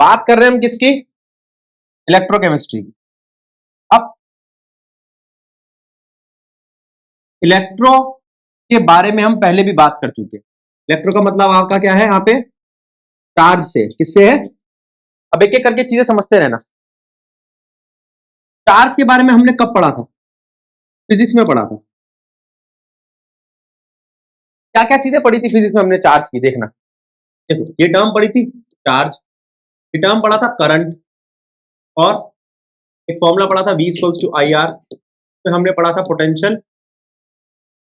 बात कर रहे हैं हम किसकी? इलेक्ट्रोकेमिस्ट्री की। अब इलेक्ट्रो के बारे में हम पहले भी बात कर चुके हैं। इलेक्ट्रो का मतलब आपका क्या है? यहां पे चार्ज से, किससे है? अब एक एक करके चीजें समझते रहना। चार्ज के बारे में हमने कब पढ़ा था? फिजिक्स में पढ़ा था। क्या क्या चीजें पढ़ी थी फिजिक्स में हमने चार्ज की? देखना, देखो ये टर्म पढ़ी थी चार्ज, ये टर्म पढ़ा था करंट, और एक फॉर्मूला पढ़ा था V equals to I R, फिर हमने पढ़ा था पोटेंशियल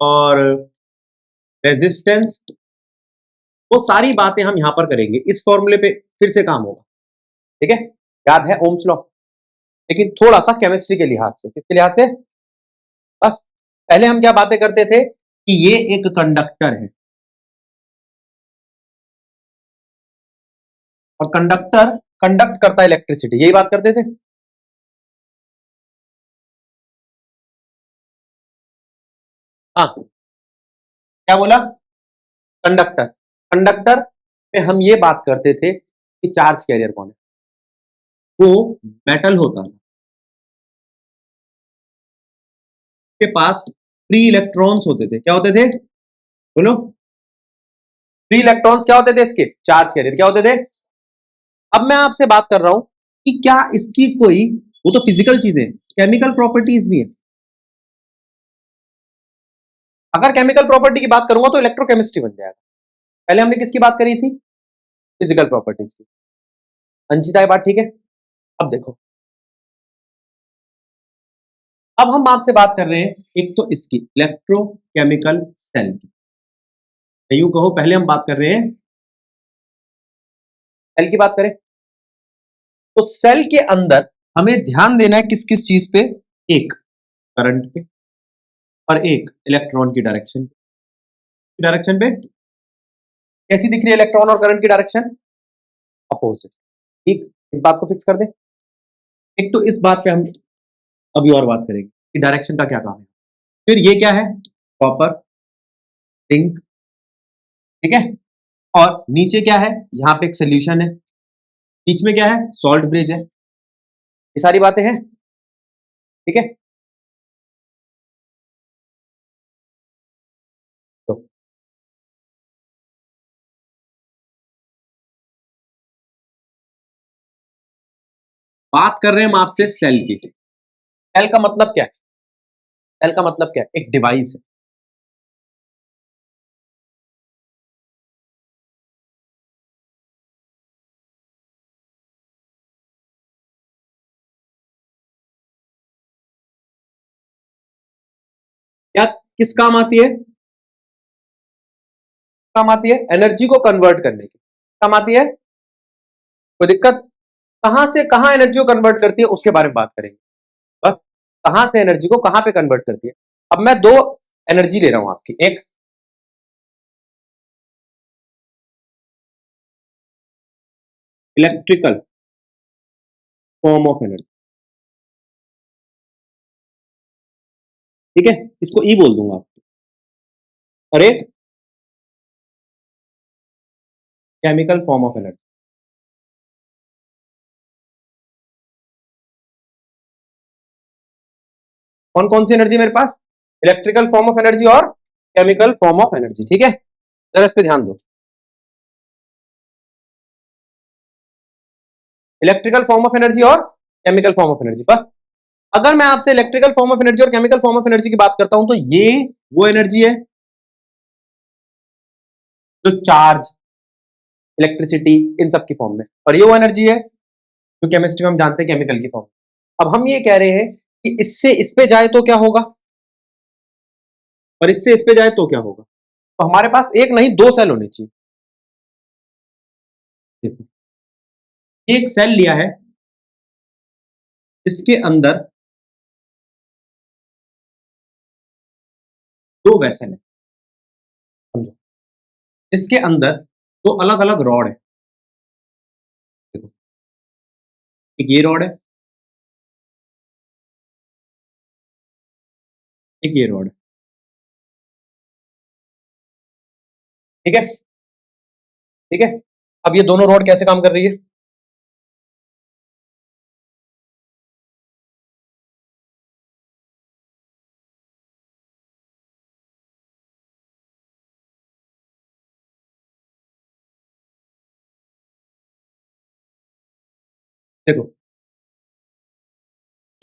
और रेजिस्टेंस। वो सारी बातें हम यहां पर करेंगे, इस फॉर्मूले पे फिर से काम होगा। ठीक है, याद है ओम्स लॉ, लेकिन थोड़ा सा केमिस्ट्री के लिहाज से। किसके लिहाज से? बस पहले हम क्या बातें करते थे कि ये एक कंडक्टर है, और कंडक्टर कंडक्ट करता है इलेक्ट्रिसिटी, यही बात करते थे। हाँ, क्या बोला? कंडक्टर। कंडक्टर पे हम ये बात करते थे कि चार्ज कैरियर कौन है? वो मेटल होता था, के पास फ्री इलेक्ट्रॉन्स होते थे। क्या होते थे? बोलो। फ्री इलेक्ट्रॉन्स क्या होते थे इसके? Charge carrier. क्या होते थे? अब मैं आपसे बात कर रहा हूं कि क्या इसकी कोई, वो तो फिजिकल चीजें, केमिकल प्रॉपर्टीज भी है। अगर केमिकल प्रॉपर्टी की बात करूंगा तो इलेक्ट्रोकेमिस्ट्री बन जाएगा। पहले हमने किसकी बात करी थी? फिजिकल प्रॉपर्टीज की। अंशिता, ये बात ठीक है? अब देखो, अब हम आपसे बात कर रहे हैं एक तो इसकी इलेक्ट्रोकेमिकल सेल की, यूं कहो पहले हम बात कर रहे हैं सेल की। बात करें तो सेल के अंदर हमें ध्यान देना है किस किस चीज पे? एक करंट पे, और एक इलेक्ट्रॉन की डायरेक्शन पे। कैसी दिख रही है इलेक्ट्रॉन और करंट की डायरेक्शन? अपोजिट। ठीक, इस बात को फिक्स कर दे। एक तो इस बात पे हम अभी और बात करेंगे कि डायरेक्शन का क्या काम है। फिर ये क्या है? Copper, zinc. ठीक है, और नीचे क्या है? यहां पे एक सोल्यूशन है, बीच में क्या है? सॉल्ट ब्रिज है। ये सारी बातें हैं। ठीक है, तो बात कर रहे हैं हम आपसे सेल की। सेल का मतलब क्या है? सेल का मतलब क्या है? एक डिवाइस है। क्या किस काम आती है? काम आती है एनर्जी को कन्वर्ट करने की। काम आती है। कोई दिक्कत? कहां से कहां एनर्जी को कन्वर्ट करती है उसके बारे में बात करेंगे। बस, कहां से एनर्जी को कहां पे कन्वर्ट करती है। अब मैं दो एनर्जी ले रहा हूं आपकी। एक इलेक्ट्रिकल फॉर्म ऑफ एनर्जी, ठीक है, इसको ई बोल दूंगा आपको, और एक केमिकल फॉर्म ऑफ एनर्जी। कौन कौन सी एनर्जी मेरे पास? इलेक्ट्रिकल फॉर्म ऑफ एनर्जी और केमिकल फॉर्म ऑफ एनर्जी। ठीक है, जरा इस पे ध्यान दो। इलेक्ट्रिकल फॉर्म ऑफ एनर्जी और केमिकल फॉर्म ऑफ एनर्जी। बस, अगर मैं आपसे इलेक्ट्रिकल फॉर्म ऑफ एनर्जी और केमिकल फॉर्म ऑफ एनर्जी की बात करता हूं तो ये वो एनर्जी है जो चार्ज, इलेक्ट्रिसिटी, इन सब की फॉर्म में, और ये वो एनर्जी है जो केमिस्ट्री में हम जानते हैं केमिकल की फॉर्म। अब हम ये कह रहे हैं कि इससे इस पे जाए तो क्या होगा, और इससे इस पे जाए तो क्या होगा। तो हमारे पास एक नहीं दो सेल होने चाहिए। देखो, ये एक सेल लिया है, इसके अंदर दो वेसल है। समझो, इसके अंदर दो अलग अलग रॉड है। देखो, एक ये रॉड है, एक ये रॉड है। ठीक है, ठीक है। अब ये दोनों रॉड कैसे काम कर रही है? देखो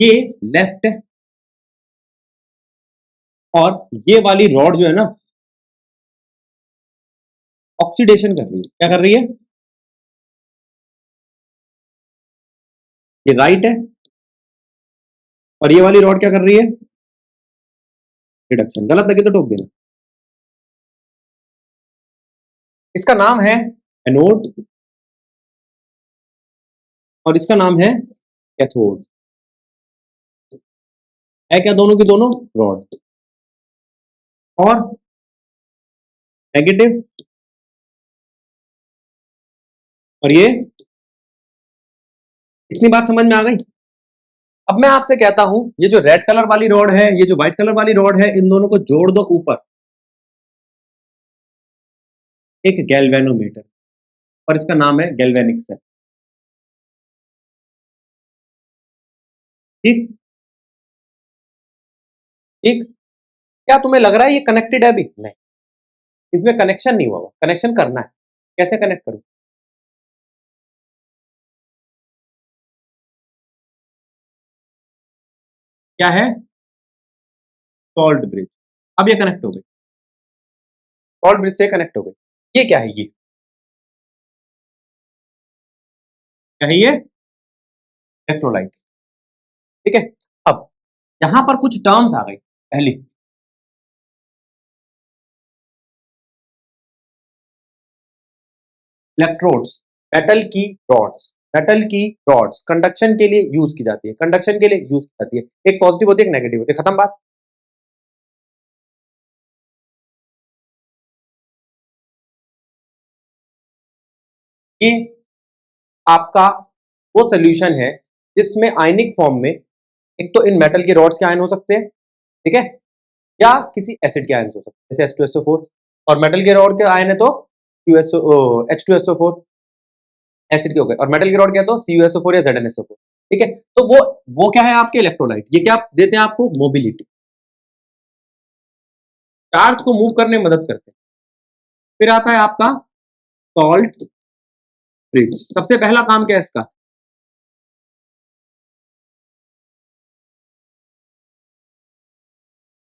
ये लेफ्ट है और ये वाली रॉड जो है ना ऑक्सीडेशन कर रही है। क्या कर रही है? ये राइट है और ये वाली रॉड क्या कर रही है? रिडक्शन। गलत लगे तो टोक देना। इसका नाम है एनोड और इसका नाम है कैथोड। है क्या दोनों की दोनों? रॉड। और नेगेटिव और ये। इतनी बात समझ में आ गई? अब मैं आपसे कहता हूं ये जो रेड कलर वाली रॉड है, ये जो व्हाइट कलर वाली रॉड है, इन दोनों को जोड़ दो ऊपर एक गैल्वेनोमीटर और इसका नाम है गैल्वेनिक सेल। ठीक ठीक। क्या तुम्हें लग रहा है ये कनेक्टेड है? अभी नहीं, इसमें कनेक्शन नहीं हुआ। कनेक्शन करना है। कैसे कनेक्ट करूं? क्या है? Salt bridge. अब ये कनेक्ट हो गई। सॉल्ट ब्रिज से कनेक्ट हो गई। ये क्या है? ये क्या है? ये इलेक्ट्रोलाइट। ठीक है। अब यहां पर कुछ टर्म्स आ गई। पहली, इलेक्ट्रोड्स, मेटल की रॉड्स। मेटल की रॉड्स कंडक्शन के लिए यूज की जाती है। कंडक्शन के लिए यूज की जाती है। एक पॉजिटिव होती है, एक नेगेटिव होती है। खत्म बात। ये आपका वो सोल्यूशन है जिसमें आयनिक फॉर्म में एक तो इन मेटल के रॉड्स के आयन हो सकते हैं, ठीक है, या किसी एसिड के आयन हो सकते हैं, जैसे H2SO4। और मेटल के रॉड के आयन है तो H2SO4 एसिड के हो गए, और मेटल के रॉड क्या है तो CuSO4 या ZnSO4। ठीक है। तो वो क्या है? आपके इलेक्ट्रोलाइट। ये क्या देते हैं आपको? मोबिलिटी। चार्ज को मूव करने में मदद करते हैं। फिर आता है आपका सॉल्ट ब्रिज। सबसे पहला काम क्या है इसका?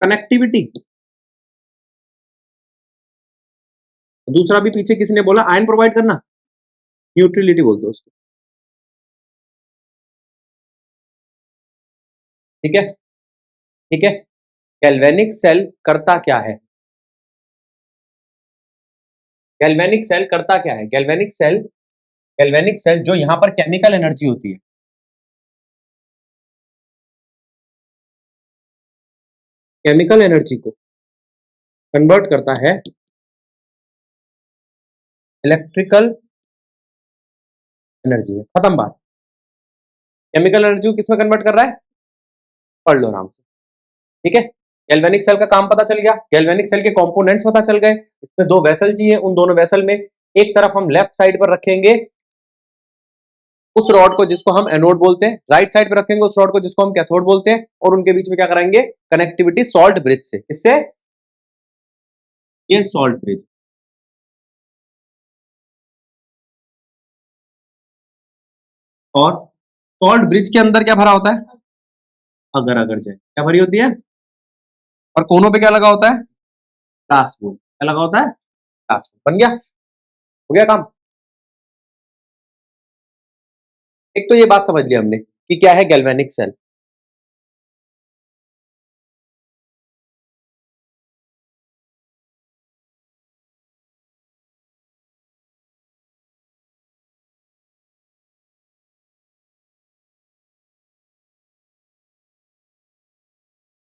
कनेक्टिविटी। दूसरा भी पीछे किसी ने बोला आयन प्रोवाइड करना, न्यूट्रलिटी बोलते हैं उसको। ठीक है। ठीक है। गैल्वेनिक सेल करता क्या है? गैल्वेनिक सेल करता क्या है? गैल्वेनिक सेल जो यहां पर केमिकल एनर्जी होती है, केमिकल एनर्जी को कन्वर्ट करता है इलेक्ट्रिकल एनर्जी में। खत्म बात। केमिकल एनर्जी को किसमें कन्वर्ट कर रहा है? पढ़ लो आराम से। ठीक है। गैल्वेनिक सेल का काम पता चल गया। गैल्वेनिक सेल के कंपोनेंट्स पता चल गए। इसमें दो वेसल चाहिए। उन दोनों वेसल में एक तरफ हम लेफ्ट साइड पर रखेंगे उस रॉड को जिसको हम एनोड बोलते हैं, राइट साइड पर रखेंगे उस रॉड को जिसको हम कैथोड बोलते हैं, और उनके बीच में क्या कराएंगे? कनेक्टिविटी सॉल्ट ब्रिज से। इससे ये सॉल्ट ब्रिज। और सॉल्ट ब्रिज के अंदर क्या भरा होता है? अगर अगर जाए क्या भरी होती है? और कोनों पे क्या लगा होता है? ग्लास बोल। क्या लगा होता है? ग्लास बोल। बन गया? हो गया काम। एक तो ये बात समझ लिया हमने कि क्या है गैल्वेनिक सेल।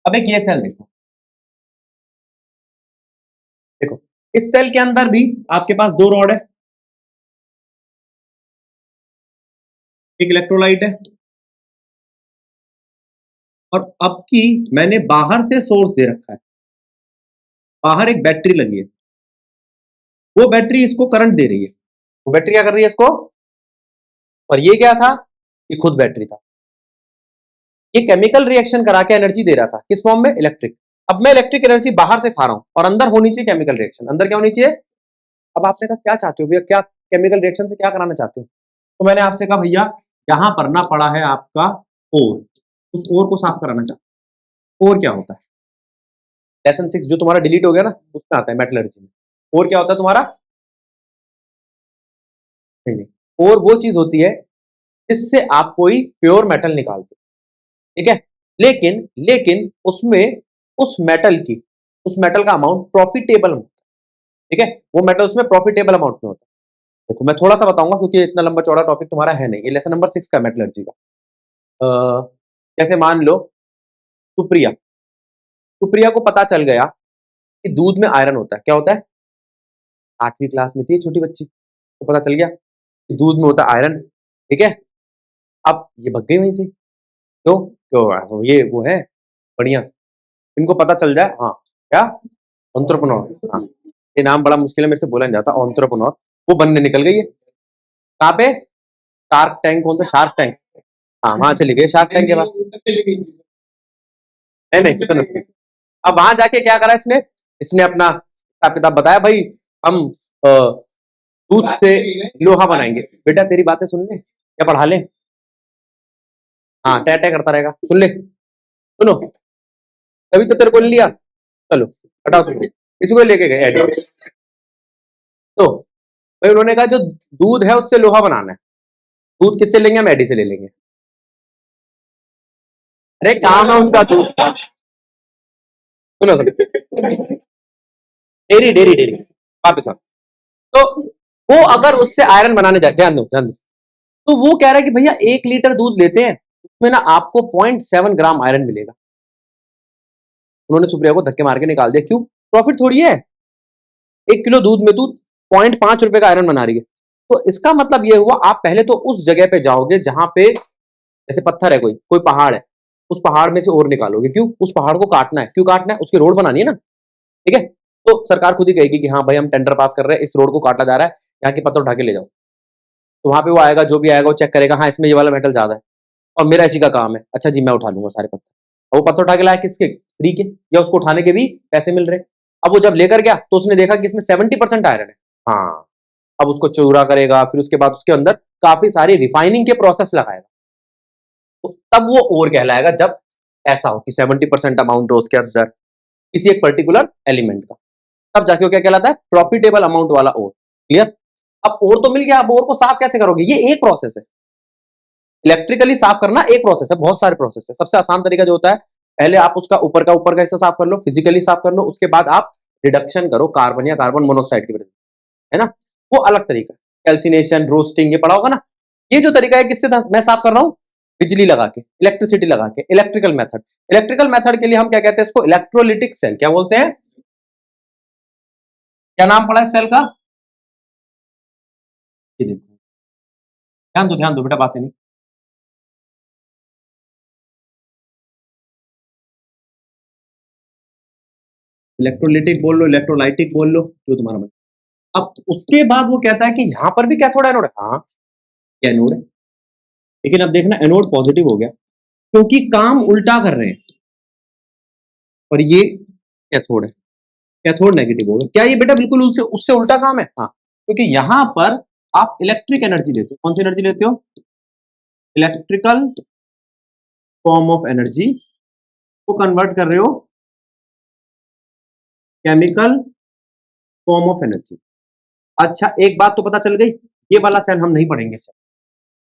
अब एक ये सेल देखो। देखो इस सेल के अंदर भी आपके पास दो रॉड है, एक इलेक्ट्रोलाइट है, और अब की मैंने बाहर से सोर्स दे रखा है। बाहर एक बैटरी लगी है। वो बैटरी इसको करंट दे रही है। वो बैटरी क्या कर रही है इसको? और ये क्या था? ये खुद बैटरी था। ये केमिकल रिएक्शन करा के एनर्जी दे रहा था। किस फॉर्म में? इलेक्ट्रिक। अब मैं इलेक्ट्रिक एनर्जी बाहर से खा रहा हूं और अंदर होनी चाहिए केमिकल रिएक्शन। अंदर क्या होनी चाहिए? अब आपने कहा क्या चाहते हो भैया, क्या केमिकल रिएक्शन से क्या कराना चाहते हो? तो मैंने आपसे कहा भैया यहां पर ना पड़ा है आपका ओर, उस ओर को साफ कराना चाहता। ओर क्या होता है? लेसन 6 जो तुम्हारा डिलीट हो गया ना, उसमें आता है मेटलर्जी में। ओर क्या होता है तुम्हारा? नहीं नहीं, ओर वो चीज होती है जिससे आप कोई प्योर मेटल निकालते हो, ठीक है। लेकिन लेकिन उसमें उस मेटल की, उस मेटल का अमाउंट प्रॉफिटेबल होता है, ठीक है। वो मेटल उसमें प्रॉफिटेबल अमाउंट में होता है। देखो मैं थोड़ा सा बताऊंगा क्योंकि इतना लंबा चौड़ा टॉपिक तुम्हारा है नहीं, ये लेसन नंबर 6 का मेटलर्जी का। जैसे मान लो सुप्रिया, सुप्रिया को पता चल गया कि दूध में आयरन होता है। क्या होता है? 8वीं क्लास में थी ये छोटी बच्ची, तो पता चल गया कि दूध में होता है आयरन, ठीक है। अब ये भग गई वहीं से, क्यों? क्यों ये वो है बढ़िया, इनको पता चल जाए। हाँ क्या? एंटरप्रेन्योर, हाँ ये नाम बड़ा मुश्किल है, मेरे से बोला नहीं जाता। एंटरप्रेन्योर, वो बनने निकल गई है। कहाँ पे? Shark tank. कौन सा शार्क टैंक? हाँ वहां चली गई शार्क टैंक के बाद। नहीं नहीं कितना नहीं। अब वहां जाके क्या करा इसने? इसने अपना हिसाब किताब बताया, भाई हम दूध से लोहा बनाएंगे। बेटा तेरी बातें सुन ले या पढ़ा ले? हाँ टै टै करता रहेगा, सुन ले, सुनो। तभी तो तेरे को नहीं लिया। चलो हटाओ, सुन इसी को लेके गए एडी। तो भाई उन्होंने कहा जो दूध है उससे लोहा बनाना है। दूध किससे लेंगे? हम एडी से ले लेंगे। अरे काम है उनका दूध का। सुनो सुनो, डेरी डेरी डेरी, वापस आओ। तो वो अगर उससे आयरन बनाने जाए, ध्यान दो ध्यान दो, तो वो कह रहा है कि भैया 1 लीटर दूध लेते हैं, उसमें ना आपको 0.7 ग्राम आयरन मिलेगा। उन्होंने सुप्रिया को धक्के मार के निकाल दिया। क्यों? प्रॉफिट थोड़ी है, 1 किलो दूध में तू 0.5 रुपए का आयरन बना रही है। तो इसका मतलब ये हुआ, आप पहले तो उस जगह पे जाओगे जहां पे जैसे पत्थर है, कोई कोई पहाड़ है, उस पहाड़ में से और निकालोगे। क्यों? उस पहाड़ को काटना है। क्यों काटना है? उसकी रोड बनानी है ना, ठीक है। तो सरकार खुद ही कहेगी कि हाँ भाई हम टेंडर पास कर रहे हैं, इस रोड को काटा जा रहा है, यहाँ के पत्थर उठा के ले जाओ। तो वहां पे वो आएगा, जो भी आएगा वो चेक करेगा, हाँ इसमें ये वाला मेटल ज्यादा है और मेरा इसी का काम है, अच्छा जी मैं उठा लूंगा सारे पत्थर। और वो पत्थर उठा के लाया किसके? फ्री के, या उसको उठाने के भी पैसे मिल रहे। अब वो जब लेकर गया तो उसने देखा कि इसमें 70% आयरन है। हाँ, अब उसको चूरा करेगा, फिर उसके बाद उसके अंदर काफी सारी रिफाइनिंग के प्रोसेस लगाएगा, तो तब वो ओर कहलाएगा। जब ऐसा हो कि 70% अमाउंट हो उसके अंदर किसी एक पर्टिकुलर एलिमेंट का, तब जाके वो क्या कहलाता है? प्रॉफिटेबल अमाउंट वाला ओर। क्लियर? अब ओर तो मिल गया, अब ओर को साफ कैसे करोगे? ये एक प्रोसेस है, इलेक्ट्रिकली साफ करना एक प्रोसेस है, बहुत सारे प्रोसेस है। सबसे आसान तरीका जो होता है, पहले आप उसका ऊपर का हिस्सा साफ कर लो, फिजिकली साफ कर लो, उसके बाद आप रिडक्शन करो कार्बन या कार्बन मोनोऑक्साइड की वजह से, है ना। वो अलग तरीका, कैल्सिनेशन, रोस्टिंग, ये पढ़ा होगा ना। ये जो तरीका है किससे मैं साफ कर रहा हूं? बिजली लगा के, इलेक्ट्रिसिटी लगा के, इलेक्ट्रिकल मेथड। इलेक्ट्रिकल मेथड के लिए हम क्या कहते हैं इसको? Electrolytic cell. क्या बोलते हैं? क्या नाम पड़ा है सेल का? ये देखो, ध्यान दो बेटा, बातें नहीं। इलेक्ट्रोलिटिक बोल लो, इलेक्ट्रोलाइटिक बोल लो, जो तुम्हारा मन। अब उसके बाद वो कहता है कि यहां पर भी कैथोड एनोड है। हाँ एनोड है, लेकिन अब देखना एनोड पॉजिटिव हो गया क्योंकि काम उल्टा कर रहे हैं, और ये कैथोड है, कैथोड नेगेटिव हो गया। क्या ये बेटा बिल्कुल उससे उससे उल्टा काम है? हाँ, क्योंकि यहां पर आप इलेक्ट्रिक एनर्जी लेते हो। कौन सी एनर्जी लेते हो? इलेक्ट्रिकल फॉर्म ऑफ एनर्जी को कन्वर्ट कर रहे हो केमिकल फॉर्म ऑफ एनर्जी। अच्छा एक बात तो पता चल गई, ये वाला सेल हम नहीं पढ़ेंगे सर।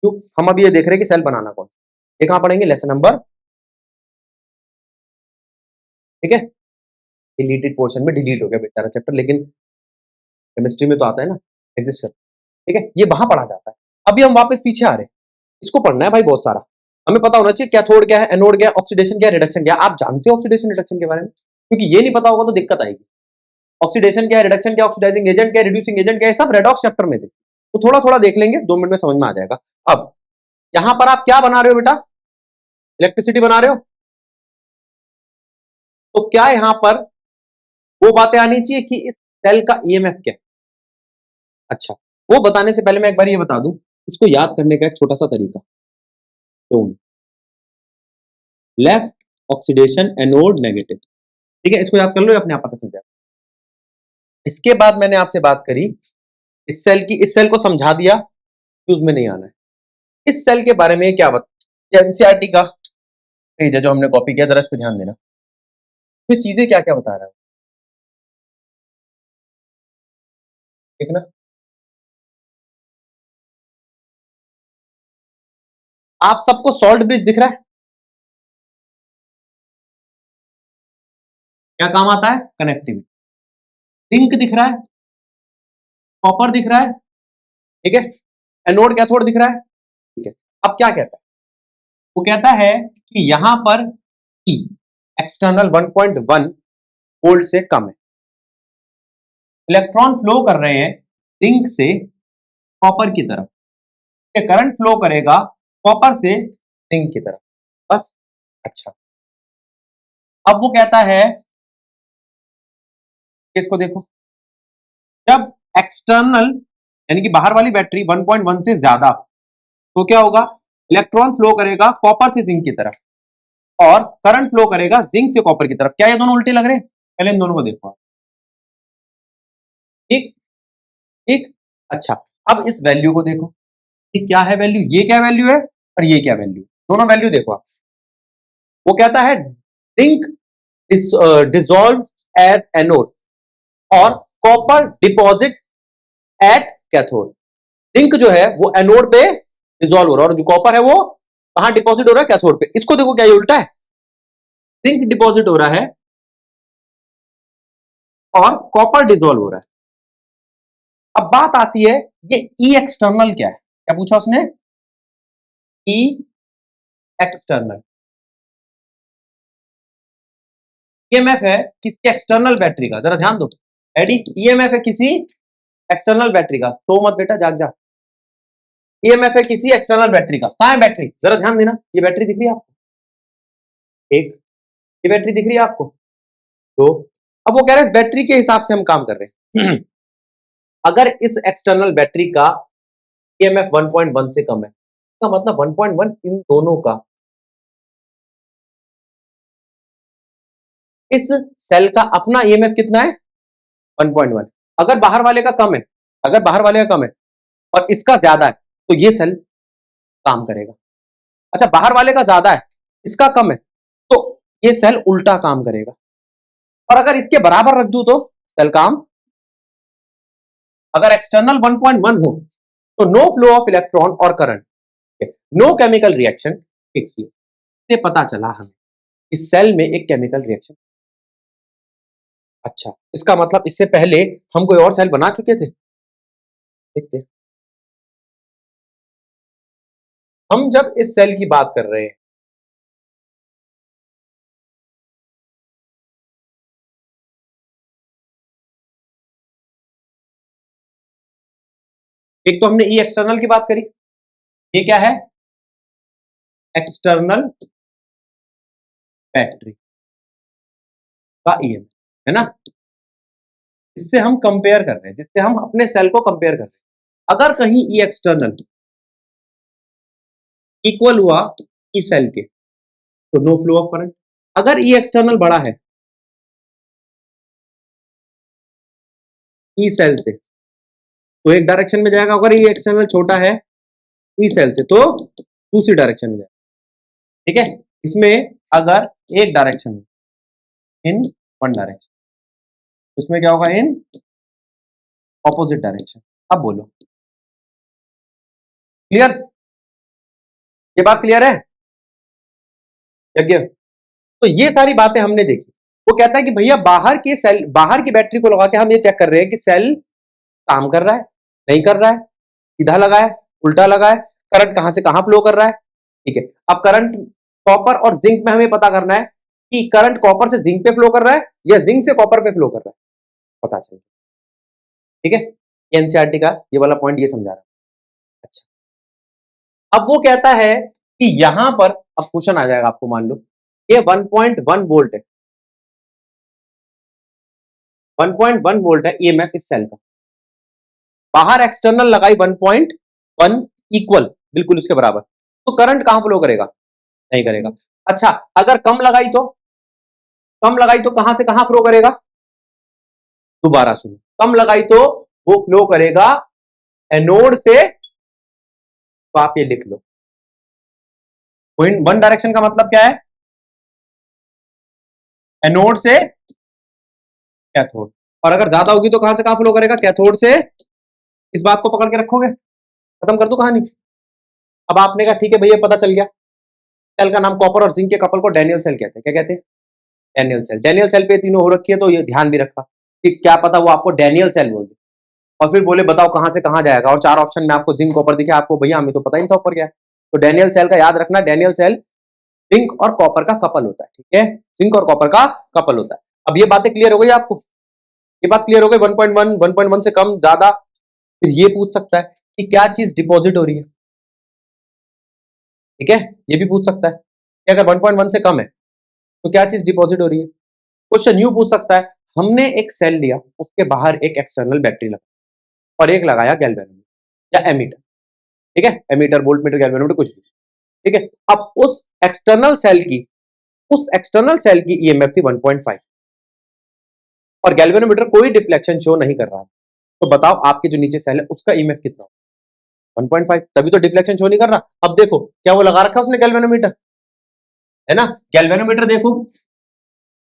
क्यों? हम अभी ये देख रहे हैं कि सेल बनाना कौन सा। ये कहां पढ़ेंगे? लेसन नंबर, ठीक है। डिलीटेड पोर्शन में डिलीट हो गया बेचारा चैप्टर, लेकिन केमिस्ट्री में तो आता है ना, एग्जिस्ट करता है, ठीक है। ये वहां पढ़ा जाता है। अभी हम वापस पीछे आ रहे हैं, इसको पढ़ना है भाई बहुत सारा। हमें पता होना चाहिए कैथोड क्या है, एनोड क्या है, ऑक्सीडेशन क्या है, रिडक्शन क्या है। आप जानते हो ऑक्सीडेशन रिडक्शन के बारे में? क्योंकि ये नहीं पता होगा तो दिक्कत आएगी। ऑक्सीडेशन क्या है, रिडक्शन क्या, ऑक्सीडाइजिंग एजेंट क्या, रिड्यूसिंग एजेंट क्या है, सब रेडॉक्स चैप्टर में थे। तो थोड़ा थोड़ा देख लेंगे, 2 मिनट में समझ में आ जाएगा। अब यहां पर आप क्या बना रहे हो बेटा? इलेक्ट्रिसिटी बना रहे हो। तो क्या यहां पर वो बातें आनी चाहिए कि इस सेल का ईएमएफ क्या है? अच्छा, वो बताने से पहले मैं एक बार ये बता दूं, इसको याद करने का एक छोटा सा तरीका। तो लेफ्ट ऑक्सीडेशन, एनोड नेगेटिव, ठीक है। इसको याद कर लो, अपने आप पता चल जाएगा। इसके बाद मैंने आपसे बात करी इस सेल की, इस सेल को समझा दिया कि उसमें नहीं आना है। इस सेल के बारे में क्या बता, एनसीईआरटी का पेज है जो हमने कॉपी किया, जरा इस पे ध्यान देना, ये चीजें क्या क्या बता रहा है, देखना। आप सबको सॉल्ट ब्रिज दिख रहा है, क्या काम आता है, कनेक्टिविटी। जिंक दिख रहा है, कॉपर दिख रहा है, ठीक है, एनोड कैथोड दिख रहा है, ठीक है। अब क्या कहता है, वो कहता है कि यहां पर ई एक्सटर्नल 1.1 वोल्ट से कम है, इलेक्ट्रॉन फ्लो कर रहे हैं जिंक से कॉपर की तरफ, करंट फ्लो करेगा कॉपर से जिंक की तरफ, बस। अच्छा, अब वो कहता है, इसको देखो, जब एक्सटर्नल यानी कि बाहर वाली बैटरी 1.1 से ज्यादा हो तो क्या होगा, इलेक्ट्रॉन फ्लो करेगा कॉपर से जिंक की तरफ और करंट फ्लो करेगा जिंक से कॉपर की तरफ। क्या ये दोनों उल्टे लग रहे हैं, पहले इन दोनों को देखो, ठीक ठीक। अच्छा, अब इस वैल्यू को देखो, ये क्या है वैल्यू, ये क्या वैल्यू है और ये क्या वैल्यू, दोनों वैल्यू देखो आप। वो कहता है जिंक डिसॉल्व एज एनोड और copper deposit at cathode. Zinc जो है वो एनोड पे डिसॉल्व हो रहा है और जो कॉपर है वो कहां डिपॉजिट हो रहा है, कैथोड पे। इसको देखो, क्या ये उल्टा है, जिंक डिपॉजिट हो रहा है और कॉपर डिसॉल्व हो रहा है। अब बात आती है, ये ई एक्सटर्नल क्या है, क्या पूछा उसने, ई एक्सटर्नल ईएमएफ है किसी एक्सटर्नल बैटरी का, जरा ध्यान दो, एडी ईएमएफ है किसी एक्सटर्नल बैटरी का, तो मत बेटा, जाग जा। ईएमएफ है किसी एक्सटर्नल बैटरी का, कहां है बैटरी, जरा ध्यान देना, ये बैटरी दिख रही है आपको, एक, ये बैटरी दिख रही है आपको, दो। अब वो कह रहे हैं इस बैटरी के हिसाब से हम काम कर रहे हैं अगर इस एक्सटर्नल बैटरी का ईएमएफ 1.1 से कम है, इसका मतलब 1.1 इन दोनों का, इस सेल का अपना ईएमएफ कितना है, 1.1। अगर बाहर वाले का कम है, अगर बाहर वाले का कम है और इसका ज्यादा है तो ये सेल काम करेगा। अच्छा, बाहर वाले का ज्यादा है, इसका कम है, तो ये सेल उल्टा काम करेगा। और अगर इसके बराबर रख दूं तो सेल काम, अगर एक्सटर्नल 1.1 हो तो नो फ्लो ऑफ इलेक्ट्रॉन और current, no chemical reaction takes place. से पता चला हमें इस सेल में एक केमिकल रिएक्शन। अच्छा, इसका मतलब इससे पहले हम कोई और सेल बना चुके थे, देखते हैं। हम जब इस सेल की बात कर रहे हैं, एक तो हमने ई एक्सटर्नल की बात करी, ये क्या है, एक्सटर्नल बैटरी का ईएमएफ है ना, इससे हम कंपेयर कर रहे हैं, जिससे हम अपने सेल को कंपेयर कर रहे हैं। अगर कहीं ई एक्सटर्नल इक्वल हुआ ई सेल के तो नो फ्लो ऑफ करंट, अगर ई एक्सटर्नल बड़ा है ई सेल से तो एक डायरेक्शन में जाएगा, अगर ई एक्सटर्नल छोटा है ई सेल से तो दूसरी डायरेक्शन में जाएगा, ठीक है। इसमें अगर एक डायरेक्शन इन वन डायरेक्शन, इसमें क्या होगा, इन ऑपोजिट डायरेक्शन। अब बोलो, क्लियर, ये बात क्लियर है यज्ञ। तो ये सारी बातें हमने देखी। वो कहता है कि भैया बाहर के सेल, बाहर की बैटरी को लगा के हम ये चेक कर रहे हैं कि सेल काम कर रहा है, नहीं कर रहा है, सीधा लगा है, उल्टा लगा है, करंट कहां से कहां फ्लो कर रहा है, ठीक है। अब करंट कॉपर और जिंक में हमें पता करना है कि करंट कॉपर से जिंक पे फ्लो कर रहा है या जिंक से कॉपर पे फ्लो कर रहा है, पता चल, ठीक है। एनसीईआरटी का ये वाला पॉइंट ये समझा रहा है। अच्छा, अब वो कहता है कि यहां पर, अब क्वेश्चन आ जाएगा आपको, मान लो ये 1.1 वोल्ट है, 1.1 वोल्ट है ईएमएफ इस सेल का, बाहर एक्सटर्नल लगाई 1.1 इक्वल, बिल्कुल उसके बराबर, तो करंट कहां फ्लो करेगा, नहीं करेगा। अच्छा, अगर कम लगाई तो, कम लगाई तो कहां से कहां फ्लो करेगा, दोबारा सुनो, कम लगाई तो वो फ्लो करेगा एनोड से, तो आप ये लिख लो, वन डायरेक्शन का मतलब क्या है? एनोड से कैथोड। और अगर ज्यादा होगी तो कहां से कहां फ्लो करेगा? कैथोड से। इस बात को पकड़ के रखोगे, खत्म कर दो कहानी। अब आपने कहा ठीक है भैया पता चल गया, सेल का नाम कॉपर और जिंक के कपल को डैनियल सेल कहते हैं। क्या कहते हैं? Daniel cell. डैनियल सेल पे तीनों हो रखी है, तो ये ध्यान भी रखा कि क्या पता वो आपको डैनियल सेल बोल दे और फिर बोले बताओ कहां से कहां जाएगा, और चार ऑप्शन में आपको जिंक कॉपर दिखे, आपको भैया हमें तो पता ही नहीं था ऊपर क्या है। तो डैनियल सेल का याद रखना, डैनियल सेल जिंक और कॉपर का कपल होता है। ठीक है, जिंक और कॉपर का कपल होता है। अब ये बातें क्लियर हो गई आपको? ये बात क्लियर हो गई? 1.1 1.1 से कम ज्यादा। फिर ये पूछ सकता है कि क्या चीज डिपॉजिट हो रही है। ठीक है, ये भी पूछ सकता है कि अगर 1.1 से कम है तो क्या चीज डिपॉजिट हो रही है। क्वेश्चन यू पूछ सकता है, हमने एक सेल लिया, उसके बाहर एक एक्सटर्नल बैटरी लगा और एक लगाया गैल्वेनोमीटर या एमीटर। ठीक है, एमीटर, वोल्टमीटर, गैल्वेनोमीटर, कुछ भी। ठीक है, अब उस एक्सटर्नल सेल की ईएमएफ थी 1.5 और गैल्वेनोमीटर कोई डिफ्लेक्शन शो नहीं कर रहा। तो बताओ आपके जो नीचे सेल है उसका ईएमएफ कितना? 1.5। तभी तो डिफ्लेक्शन शो नहीं कर रहा। अब देखो क्या वो लगा रखा है उसने गैल्वेनोमीटर, है ना? गैल्वेनोमीटर देखो,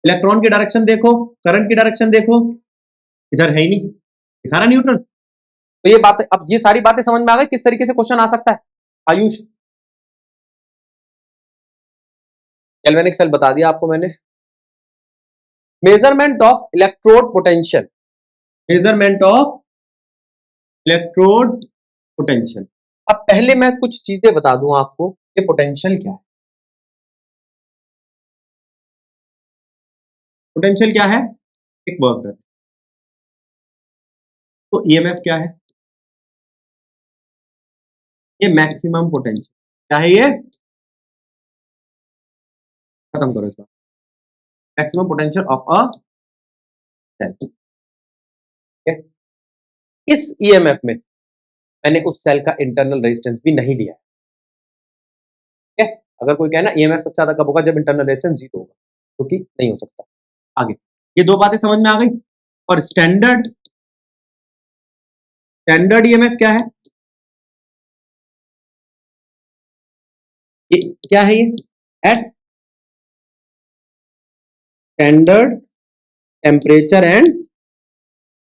इलेक्ट्रॉन की डायरेक्शन देखो, करंट की डायरेक्शन देखो, इधर है ही नहीं, दिखा रहा न्यूट्रल। तो ये बातें, अब ये सारी बातें समझ में आ गई किस तरीके से क्वेश्चन आ सकता है। आयुष, गैल्वेनिक सेल बता दिया आपको मैंने। Measurement of electrode potential, measurement of electrode potential. अब पहले मैं कुछ चीजें बता दूं आपको, ये पोटेंशियल क्या है। पोटेंशियल क्या है? एक वर्क डन। तो ईएमएफ क्या है? ये मैक्सिमम पोटेंशियल। क्या है ये? खत्म करो इस बात। Maximum potential of a cell. इस ईएमएफ में मैंने उस सेल का इंटरनल रेजिस्टेंस भी नहीं लिया है। ठीक है, अगर कोई कहना ईएमएफ सबसे ज्यादा कब होगा? जब इंटरनल रेजिस्टेंस 0 होगा, क्योंकि नहीं हो सकता। आगे ये दो बातें समझ में आ गई। और स्टैंडर्ड ईएमएफ क्या है? ये क्या है? ये at standard temperature and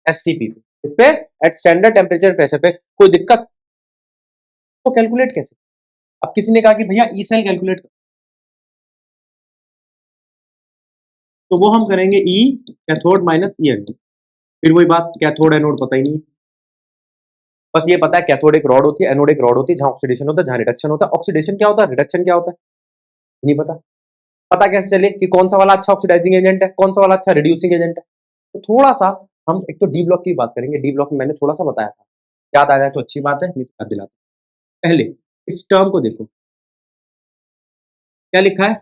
STP पे, इस पे एट स्टैंडर्ड टेम्परेचर प्रेशर पे कोई दिक्कत? तो कैलकुलेट कैसे? अब किसी ने कहा कि भैया ई सेल कैलकुलेट करो, तो वो हम करेंगे ई कैथोड माइनस ई एनोड। फिर वही बात, कैथोड एनोड पता ही नहीं। बस ये पता है कैथोड एक रॉड होती है, एनोड एक रॉड होती है, जहां ऑक्सीडेशन होता है, जहां रिडक्शन होता है। ऑक्सीडेशन क्या होता है, रिडक्शन क्या होता है, नहीं पता। पता कैसे चले कि कौन सा वाला अच्छा ऑक्सीडाइजिंग एजेंट है, कौन सा वाला अच्छा रिड्यूसिंग एजेंट है? तो थोड़ा सा हम एक तो डी ब्लॉक की बात करेंगे। डी ब्लॉक में मैंने थोड़ा सा बताया था, याद आ जाए तो अच्छी बात है, नहीं याद दिलाता। पहले इस टर्म को देखो, क्या लिखा है?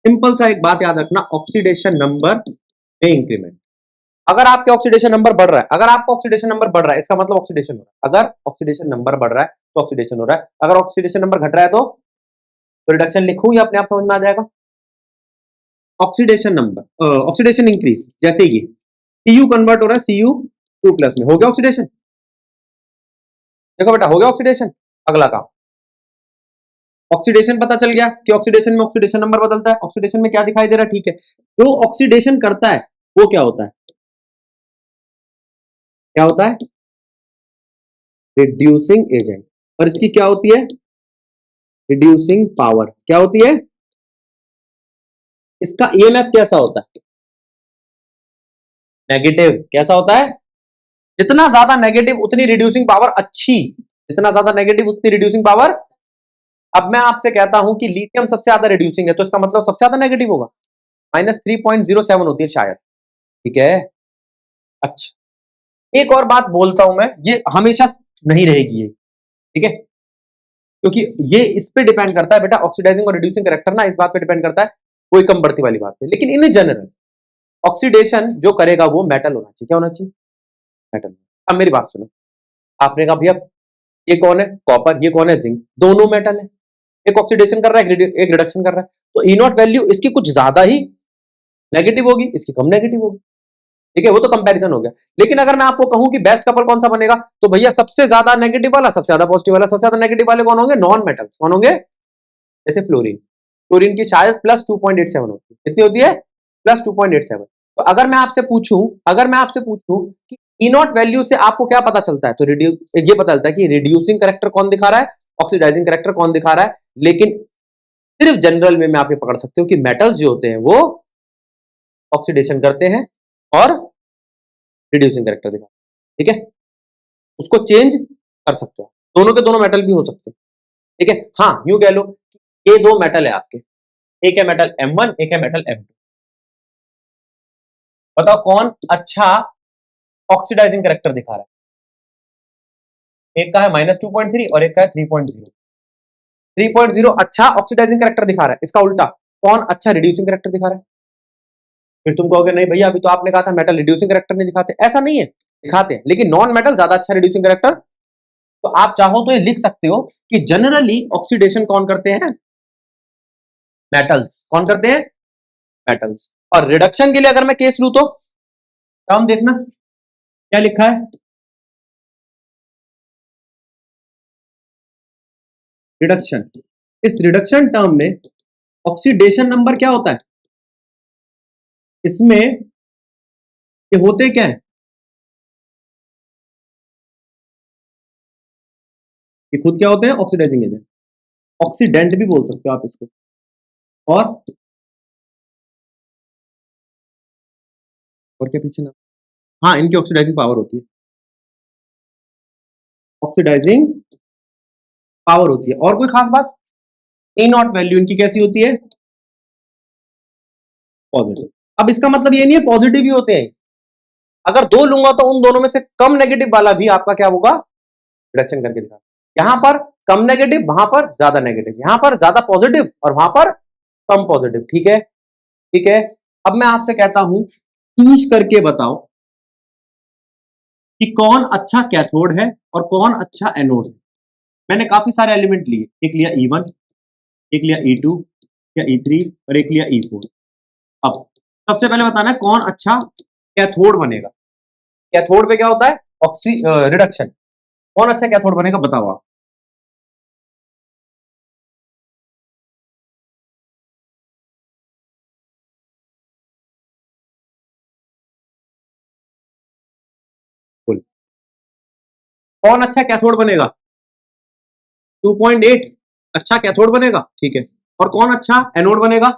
सिंपल सा एक बात याद रखना, ऑक्सीडेशन नंबर में इंक्रीमेंट। अगर आपके ऑक्सीडेशन नंबर बढ़ रहा है, अगर आपका ऑक्सीडेशन नंबर बढ़ रहा है, इसका मतलब ऑक्सीडेशन हो रहा है। अगर ऑक्सीडेशन नंबर बढ़ रहा है तो ऑक्सीडेशन हो रहा है, अगर ऑक्सीडेशन नंबर घट रहा है तो रिडक्शन लिखूं या अपने आप समझ में आ जाएगा? ऑक्सीडेशन नंबर, ऑक्सीडेशन इंक्रीज, जैसे ये Cu कन्वर्ट हो रहा है Cu2 प्लस में, हो गया ऑक्सीडेशन। देखो बेटा, हो गया ऑक्सीडेशन। अगला काम, ऑक्सीडेशन पता चल गया कि ऑक्सीडेशन में ऑक्सीडेशन नंबर बदलता है। ऑक्सीडेशन में क्या दिखाई दे रहा है? ठीक है, जो ऑक्सीडेशन करता है वो क्या होता है? क्या होता है? Reducing agent. और इसकी क्या होती है? Reducing power. क्या होती है? इसका ईएमएफ कैसा होता है? नेगेटिव। कैसा होता है? जितना ज्यादा नेगेटिव उतनी रिड्यूसिंग पावर अच्छी, जितना ज्यादा नेगेटिव उतनी रिड्यूसिंग पावर। अब मैं आपसे कहता हूं कि लिथियम सबसे ज्यादा रिड्यूसिंग है, तो इसका मतलब सबसे ज्यादा नेगेटिव होगा। -3.07 होती है शायद। ठीक है, अच्छा एक और बात बोलता हूं मैं, ये हमेशा नहीं रहेगी ये, ठीक है, क्योंकि ये इस पे डिपेंड करता है बेटा, ऑक्सीडाइजिंग और रिड्यूसिंग कैरेक्टर ना, इस बात पे डिपेंड करता है, कोई कम बढ़ती वाली बात है। लेकिन इन जनरल ऑक्सीडेशन जो करेगा वो मेटल होना चाहिए। क्या होना चाहिए? मेटल। अब मेरी बात सुनो, आपने कहा भैया ये कौन है? कॉपर। ये कौन है? जिंक। दोनों मेटल है, एक ऑक्सीडेशन कर रहा है, एक रिडक्शन कर रहा है। तो ई नॉट वैल्यू इसकी कुछ ज्यादा ही नेगेटिव होगी, इसकी कम नेगेटिव होगी। ठीक है, वो तो कंपैरिजन हो गया। लेकिन अगर मैं आपको कहूं कि बेस्ट कपल कौन सा बनेगा, तो भैया सबसे ज्यादा नेगेटिव वाला, सबसे ज्यादा पॉजिटिव वाला, सबसे ज्यादा नेगेटिव वाले कौन होंगे? Non metals. कौन होंगे? जैसे फ्लोरीन। फ्लोरीन की शायद +2.87 होती है। कितनी होती है? +2.87। तो अगर मैं आपसे पूछूं कि ई नॉट वैल्यू से आपको क्या पता चलता है, तो ये पता चलता है कि रिड्यूसिंग करेक्टर कौन दिखा रहा है, ऑक्सीडाइजिंग करेक्टर कौन दिखा रहा है। लेकिन सिर्फ जनरल में आप ये पकड़ सकते हो कि मेटल्स जो होते हैं वो ऑक्सीडेशन करते हैं और रिड्यूसिंग करेक्टर दिखा, ठीक है, उसको चेंज कर सकते हो। दोनों के दोनों मेटल भी हो सकते हैं, ठीक है। हाँ, यूं कह लो ये दो मेटल है आपके, एक है मेटल M1, एक है मेटल M2। बताओ कौन अच्छा ऑक्सीडाइजिंग करेक्टर दिखा रहा है? एक का है -2.3 और एक का है 3.0। 3.0 अच्छा ऑक्सीडाइजिंग करेक्टर दिखा रहा है, इसका उल्टा कौन अच्छा रिड्यूसिंग करेक्टर दिखा रहा है? फिर तुम कहोगे नहीं भैया अभी तो आपने कहा था मेटल रिड्यूसिंग करेक्टर नहीं दिखाते। ऐसा नहीं है, दिखाते हैं, लेकिन नॉन मेटल ज्यादा अच्छा रिड्यूसिंग करेक्टर। तो आप चाहो तो ये लिख सकते हो कि जनरली ऑक्सीडेशन कौन करते हैं? मेटल्स। कौन करते हैं? मेटल्स। और रिडक्शन के लिए अगर मैं केस लूं तो टर्म देखना क्या लिखा है, रिडक्शन। इस रिडक्शन टर्म में ऑक्सीडेशन नंबर क्या होता है? इसमें ये होते क्या है? ये खुद क्या होते हैं? ऑक्सीडाइजिंग एजेंट, ऑक्सीडेंट भी बोल सकते हो आप इसको। और क्या पीछे ना, हाँ, इनकी ऑक्सीडाइजिंग पावर होती है, ऑक्सीडाइजिंग पावर होती है। और कोई खास बात? ए नॉट वैल्यू इनकी कैसी होती है? पॉजिटिव। अब इसका मतलब ये नहीं है पॉजिटिव ही होते हैं, अगर दो लूंगा तो उन दोनों में से कम नेगेटिव वाला भी आपका क्या होगा? रिडक्शन करके दिखा। यहां पर कम नेगेटिव, वहां पर ज्यादा नेगेटिव, यहां पर ज्यादा पॉजिटिव और वहां पर कम पॉजिटिव, ठीक है, ठीक है। अब मैं आपसे कहता हूं चूज करके बताओ कि कौन अच्छा कैथोड है और कौन अच्छा एनोड है। मैंने काफी सारे एलिमेंट लिए, एक लिया E1, एक लिया E2 या E3 और एक लिया E4। अब सबसे पहले बताना है कौन अच्छा कैथोड बनेगा। कैथोड पे क्या होता है? Oxy reduction. कौन अच्छा कैथोड बनेगा बताओ आप। बोल, कौन अच्छा कैथोड बनेगा? 2.8 अच्छा कैथोड बनेगा, ठीक है। और कौन अच्छा एनोड बनेगा?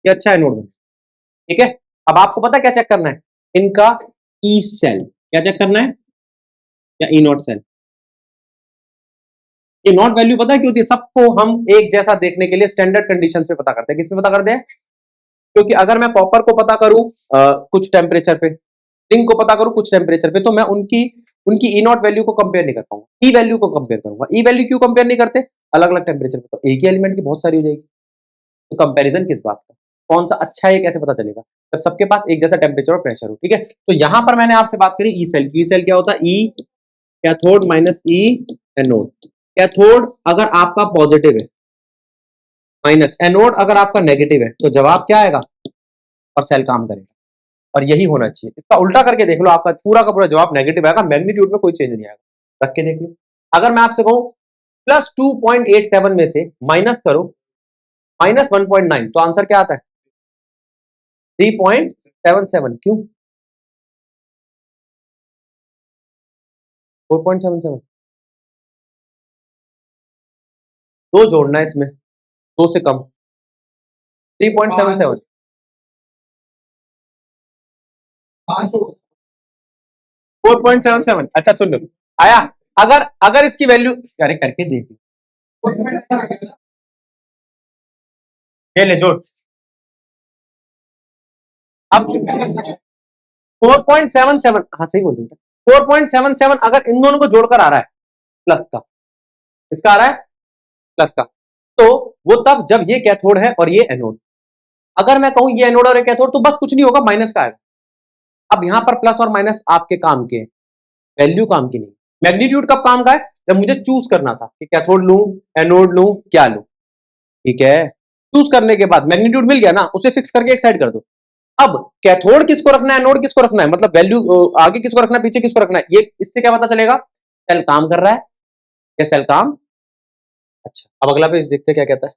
ये अच्छा एनोड बनेगा, ठीक है। अब आपको पता क्या चेक करना है? इनका ई सेल। क्या चेक करना है? या ई नॉट सेल। ये नॉट वैल्यू पता है क्यों होती है? सबको हम एक जैसा देखने के लिए स्टैंडर्ड कंडीशंस पे पता करते हैं। किस पे पता करते हैं? क्योंकि अगर मैं कॉपर को पता करूं कुछ टेम्परेचर पे, जिंक को पता करूं कुछ टेम्परेचर पे, तो मैं उनकी उनकी ई नॉट वैल्यू को कंपेयर नहीं कर पाऊंगा, ई वैल्यू को कंपेयर करूंगा। ई वैल्यू क्यों कंपेयर नहीं करते? अलग अलग टेम्परेचर पे तो एक ही एलिमेंट की बहुत सारी हो जाएगी, तो कंपैरिजन किस बात का? कौन सा अच्छा है कैसे पता चलेगा? जब सबके पास एक जैसा टेम्परेचर और प्रेशर हो, ठीक है। तो यहां पर मैंने आपसे बात करी ई सेल की। ई सेल क्या होता है? ई कैथोड माइनस ई एनोड। कैथोड अगर आपका पॉजिटिव है, माइनस एनोड अगर आपका नेगेटिव है, तो जवाब क्या आएगा? और सेल काम करेगा। और यही होना चाहिए। इसका उल्टा करके देख लो, आपका पूरा का पूरा जवाब नेगेटिव आएगा, मैग्नीट्यूड में कोई चेंज नहीं आएगा। रख के देख लो। अगर मैं आपसे कहूं +2.87 में से माइनस करो -1.9, तो आंसर क्या आता है? 3.77। क्यों 4.77? दो जोड़ना है इसमें, दो से कम। 3.77, 4.77। अच्छा सुन लो, आया? अगर अगर इसकी वैल्यू, अरे करके देख, ये ले जोड़। अब 4.77, हाँ सही बोल रही है, 4.77 अगर इन दोनों को जोड़कर आ रहा है प्लस का, इसका आ रहा है प्लस का, तो वो तब जब ये कैथोड है और ये एनोड। अगर मैं कहूं ये एनोड और ये कैथोड, तो बस कुछ नहीं होगा, माइनस का आएगा। अब यहां पर प्लस और माइनस आपके काम के, वैल्यू काम की नहीं। मैग्नीट्यूड कब काम का है? जब मुझे चूज करना था कि कैथोड लूं, एनोड लूं, क्या लूं, ठीक है। चूज करने के बाद मैग्नीट्यूड मिल गया ना, उसे फिक्स करके एक साइड कर दो। अब कैथोड किसको रखना है, एनोड किसको रखना है, मतलब वैल्यू आगे किसको रखना है, पीछे किसको रखना है, ये इससे क्या पता चलेगा सेल काम कर रहा है या सेल काम। अच्छा, अब अगला पेज देखते हैं क्या कहता है।